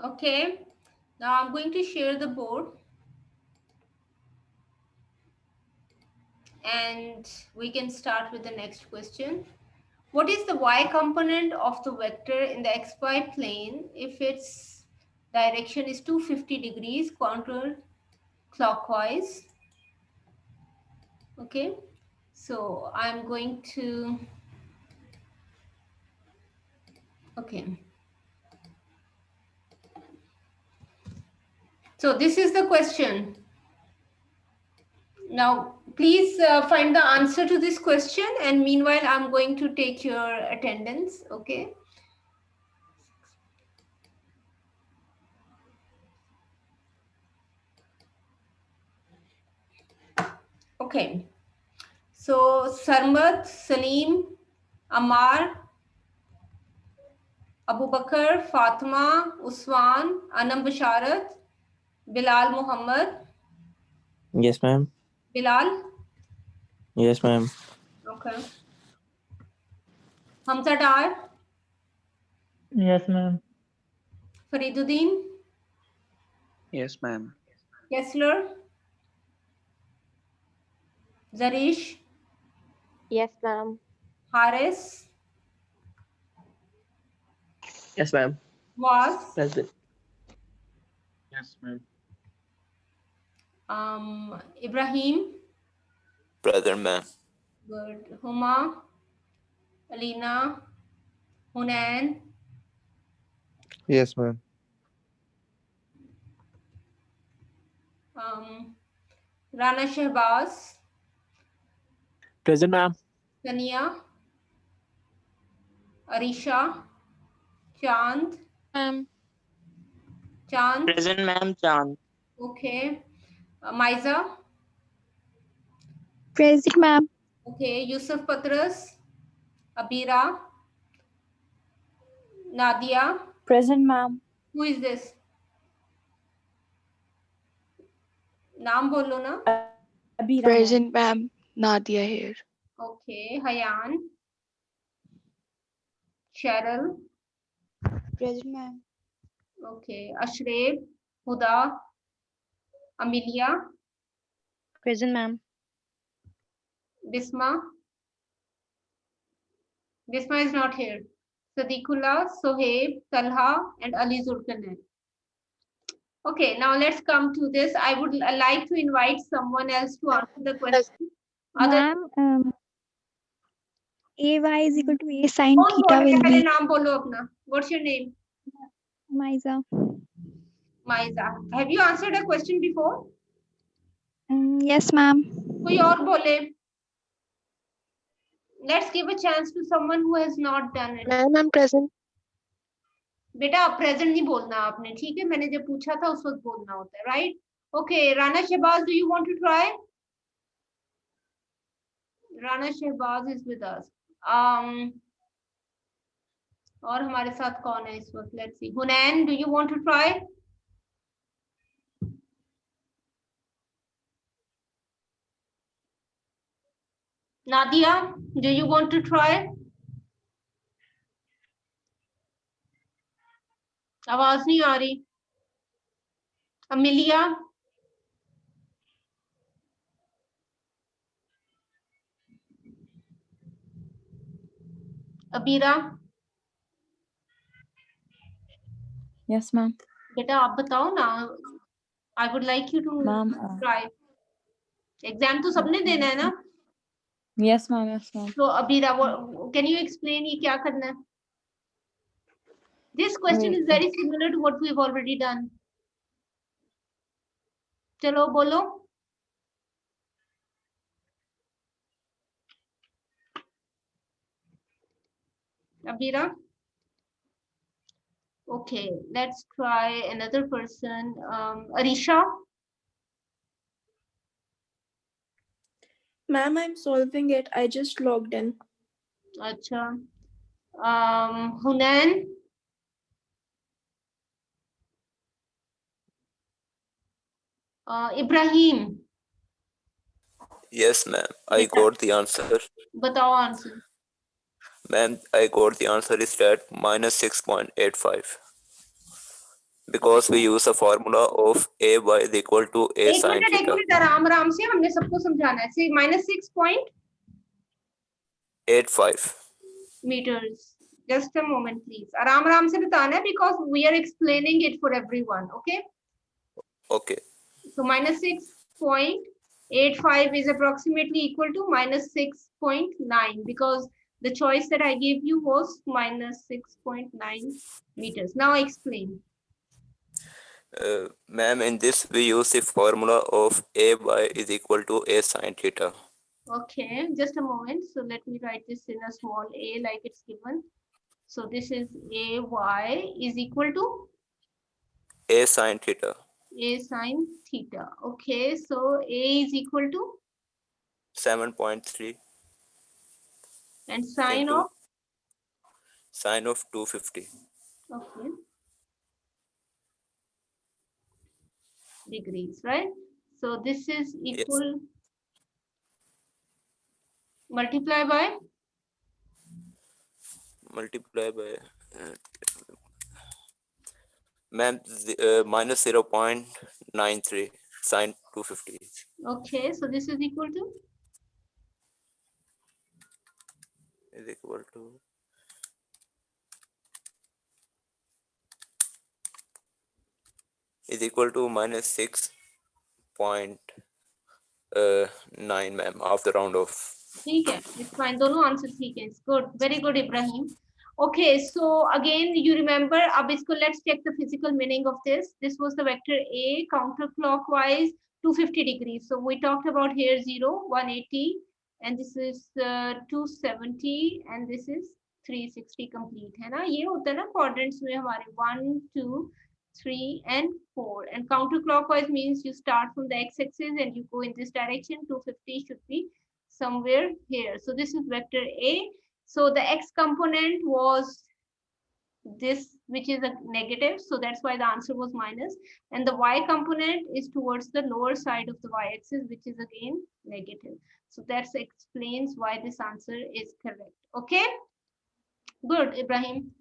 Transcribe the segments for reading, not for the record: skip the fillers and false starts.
Okay, now I'm going to share the board and we can start with the next question. What is the y component of the vector in the xy plane if its direction is 250 degrees counterclockwise? Okay, so I'm going to, okay. So this is the question. Now, please find the answer to this question, and meanwhile, I'm going to take your attendance, okay? Okay. So, Sarmat, Salim, Ammar, Abu Bakr, Fatima, Usman, Anam Basharat, Bilal Muhammad. Yes, ma'am. Bilal? Yes, ma'am. Okay. Hamza Dar, Yes, ma'am. Fariduddin, Yes, ma'am. Kessler, Zarish, Yes, ma'am. Haris, Yes, ma'am. Was, Present. Yes, ma'am. Ibrahim, Brother, ma'am. good, Huma, Alina, Hunain, Yes, ma'am. Rana Shehbaz, Present, ma'am. Tania, Arisha, Chand, Ma'am. Chand, Present, ma'am. Chand. okay, Maiza, Present, ma'am. okay, Yusuf Patras, Abira, Nadia, Present, ma'am. who is this? Naam bolo na. Abira, Present, ma'am. Nadia here. Okay, Hayan, Cheryl, Present, ma'am. okay, Ashraf, Huda, Amelia, Present, ma'am. Bisma. Bisma is not here. Sadiqullah, Sohaib, Talha, and Ali Zulkarnain. Okay, now let's come to this. I would like to invite someone else to answer the question. Ma'am, AY is equal to A sin कौन theta बोल रहे will हैं? पहले be नाम बोलो अपना. What's your name? Maiza. Maiza. Have you answered a question before? Yes, ma'am. कोई और बोले. Let's give a chance to someone who has not done it. Ma'am, I'm present. बेटा प्रेजेंट नहीं बोलना आपने, ठीक है? मैंने जब पूछा था उस वक्त बोलना होता है, right? Okay, Rana Shahbaz, do you want to try? Rana Shahbaz is with us. और हमारे साथ कौन है इस वक्त? Let's see. Hunain, do you want to try? Nadia, do you want to try? आवाज नहीं आ रही. Amelia, Abira, Yes, ma'am. बेटा आप बताओ ना. I would like you to Ma'am. Try. Exam तो सबने देना है ना? Yes, ma'am. Yes, ma'am. तो अबीरा, कैन यू एक्सप्लेन ये क्या करना है? This question is very similar to what we've already done. चलो बोलो. Abira? Okay, let's try another person. Arisha? Ma'am, I'm solving it. I just logged in. Acha. Hunain? Ibrahim? Yes, ma'am. I got the answer. बताओ answer. Ma'am, I got the answer is that minus 6.85. Because we use a formula of a y is equal to a एक sin minute theta. आराम आराम से हमने सबको समझाना है. See, -6.85 meters. Just a moment, please. आराम से बताना है because we are explaining it for everyone. Okay. Okay. So -6.85 is approximately equal to -6.9 because the choice that I gave you was -6.9 meters. Now explain. Ma'am, in this we use the formula of a y is equal to a sin theta. Okay, just a moment. So let me write this in a small a like it's given. So this is a y is equal to A sin theta. a sin theta. Okay, so a is equal to 7.3 and sine into of sine of 250 okay degrees, right? So this is equal multiply by ma'am, minus 0.93 sine 250. okay, so this is equal to Is equal to -6.9 ma'am after round off. ठीक है, it's fine. दोनों answer ठीक है. It's good, very good, Ibrahim. Okay, so again you remember अब इसको let's check the physical meaning of this. This was the vector A counterclockwise 250 degrees. So we talked about here 0, 180, and this is 270, and this is 360 complete. है ना? ये होता है ना quadrants में हमारे 1, 2, 3, and 4. And counterclockwise means you start from the x-axis and you go in this direction. 250 should be somewhere here. So this is vector A. So the x component was this, which is a negative. So that's why the answer was minus. And the y component is towards the lower side of the y-axis, which is again negative. So that explains why this answer is correct. Okay. Good, Ibrahim.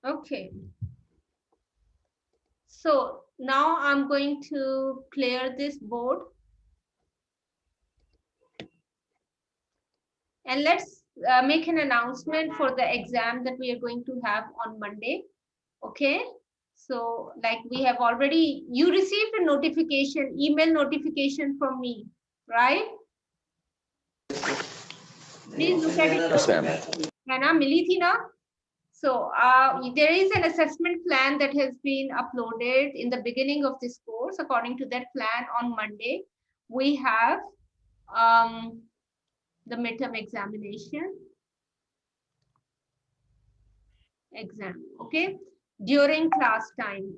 Okay. So now I'm going to clear this board. And let's make an announcement for the exam that we are going to have on Monday. Okay. So like we have already, you received a notification, email notification from me, right? Please look at it. Yes, ma'am. है ना, मिली थी ना? So there is an assessment plan that has been uploaded in the beginning of this course. According to that plan, on Monday, we have the midterm examination exam, okay, during class time.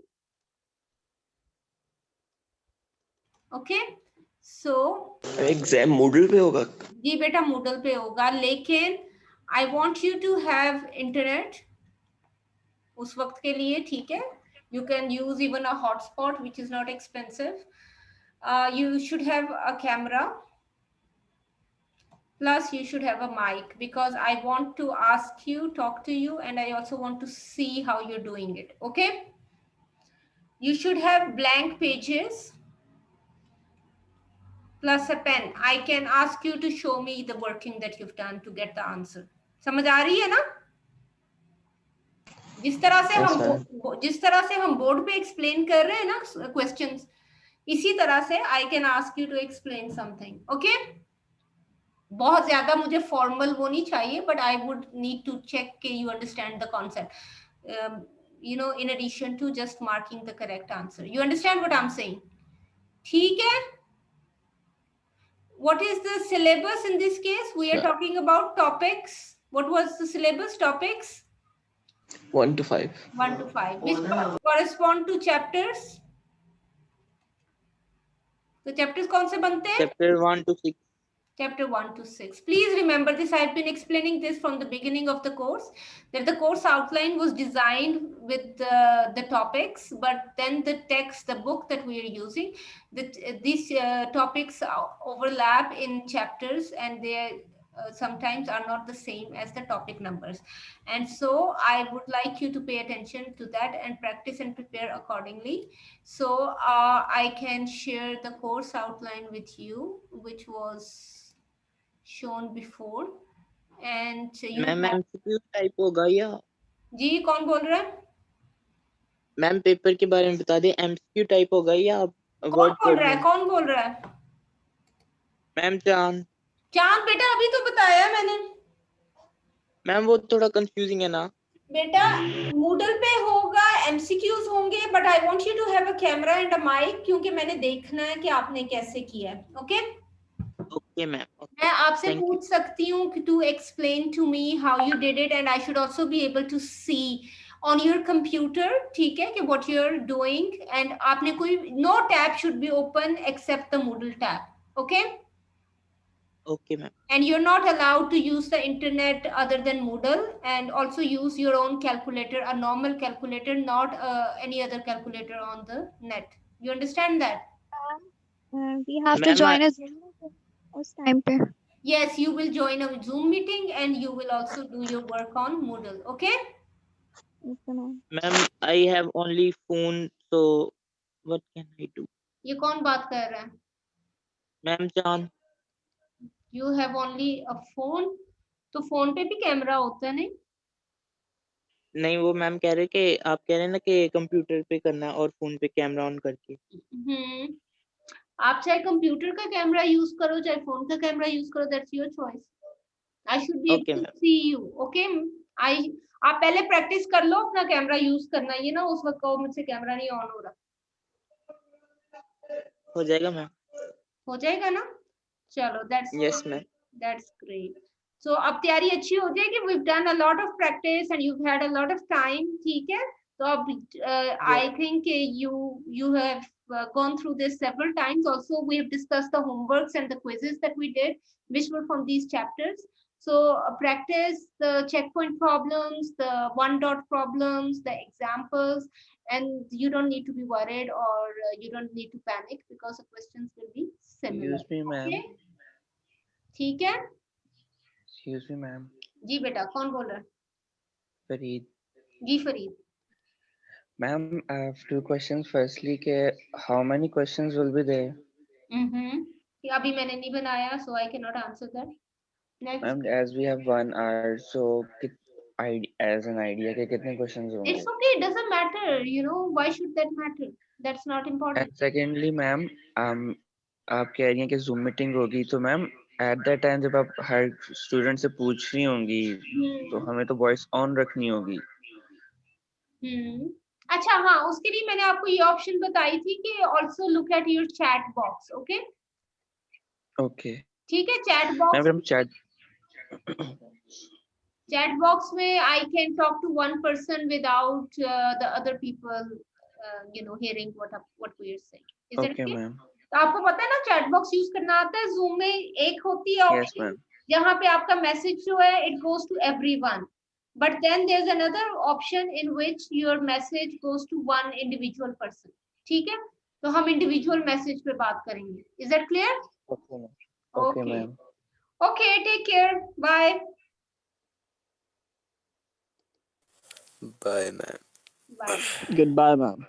Okay, so exam Moodle पे होगा? जी बेटा Moodle पे होगा, लेकिन I want you to have internet उस वक्त के लिए, ठीक है? You can use even a hotspot, which is not expensive. You should have a camera. Plus, you should have a mic because I want to ask you, talk to you, and I also want to see how you're doing it. Okay? You should have blank pages plus a pen. I can ask you to show me the working that you've done to get the answer. समझ आ रही है ना? जिस तरह से हम board पे explain कर रहे हैं ना क्वेश्चंस, इसी तरह से I can ask you to explain something. Okay? बहुत ज्यादा मुझे फॉर्मल वो नहीं चाहिए, but I would need to check कि you understand the concept. You know, in addition to just marking the correct answer. You understand what I'm saying? ठीक है? What is the syllabus in this case? We are talking about topics. What was the syllabus? Topics? 1 to 5. 1 to 5. Which correspond to chapters? तो chapters कौन से बनते हैं? Chapter 1 to 6. Chapter 1 to 6. Please remember this. I've been explaining this from the beginning of the course, that the course outline was designed with the topics, but then the text, the book that we are using, these topics overlap in chapters, and they sometimes are not the same as the topic numbers, and so I would like you to pay attention to that and practice and prepare accordingly. So I can share the course outline with you, which was shown before, and you ma'am have... MCQ type होगा या जी कौन बोल रहा है? Ma'am paper के बारे में बता दें, MCQ टाइप होगा या कौन वर्ड बोल रहा है? कोड? कौन बोल रहा है? मैम चांद। चांद बेटा अभी तो बताया मैंने मैम वो थोड़ा कंफ्यूजिंग है ना बेटा। मूडल पे होगा, एमसीक्यूज होंगे, but I want you to have a camera and a mic, क्योंकि मैंने देखना है कि आपने कैसे किया है. Okay okay ma'am. मैं आपसे Thank you. पूछ सकती हूँ कि to explain to me how you did it, and I should also be able to see on your computer, ठीक है, कि what you are doing, and आपने कोई no tab should be open accept the Moodle tab. Okay Okay ma'am. and you're not allowed to use the internet other than Moodle, and also use your own calculator, a normal calculator, not any other calculator on the net. You understand that? We have to Ma'am, join a Zoom meeting उस time पे. Yes, you will join a Zoom meeting and you will also do your work on Moodle. Okay? Okay, ma'am. Ma'am, I have only phone, so what can I do? ये कौन बात कर रहा है? Ma'am चांद. You have only a phone. तो phone पे भी कैमरा होता है नहीं? नहीं वो मैम कह रहे कि आप कह रहे हैं ना कि कंप्यूटर पे करना है और फोन पे कैमरा ऑन करके. आप चाहे कंप्यूटर का कैमरा यूज करो चाहे फोन का कैमरा यूज करो, that's your choice. I should be Okay, able ma'am. To see you. Okay आप पहले प्रैक्टिस कर लो अपना कैमरा यूज करना. ये ना उस वक्त कहो मुझसे कैमरा नहीं ऑन हो रहा. हो जाएगा मैम. हो जाएगा ना? चलो Yes ma'am. that's great. So अब तैयारी अच्छी हो जाएगी. We've done a lot of practice and you've had a lot of time. ठीक है, तो अब I think you have gone through this several times. Also we have discussed the homeworks and the quizzes that we did, which were from these chapters. So practice the checkpoint problems, the one dot problems, the examples, and you don't need to be worried, or you don't need to panic, because the questions will be similar. Excuse me, ma'am. Okay? ठीक है Excuse me, ma'am. जी बेटा. कौन बोल रहा है? Fareed. Ji Farid. Ma'am, I have two questions. Firstly, how many questions will be there? कि अभी मैंने नहीं बनाया, so I cannot answer that. Next. Ma'am, as we have 1 hour, so as an idea के कितने questions होंगे? It's okay, it doesn't matter, you know, why should that matter? That's not important. And secondly, ma'am, आप कह रही हैं कि Zoom meeting होगी, तो मैम at that time जब आप हर स्टूडेंट से पूछ रही होंगी, तो हमें तो वॉइस ऑन रखनी होगी. अच्छा हाँ, उसके लिए मैंने आपको ये ऑप्शन बताई थी कि also look at your chat box. Okay? Okay. ठीक है, chat box. Ma'am Chat box में I can talk to one person without the other people, hearing what we are saying. Is that okay? ma'am. तो आपको पता है ना chat box use करना आता है. Zoom में एक होती है Yes, ma'am. जहाँ पे आपका मैसेज जो है it goes to everyone, but then there's another option in which your message goes to one individual person. ठीक है, तो हम individual मैसेज पे बात करेंगे. Is that clear? Okay, ma'am. Okay, ma'am. Okay, take care. Bye. Bye, ma'am. Bye. Goodbye, ma'am.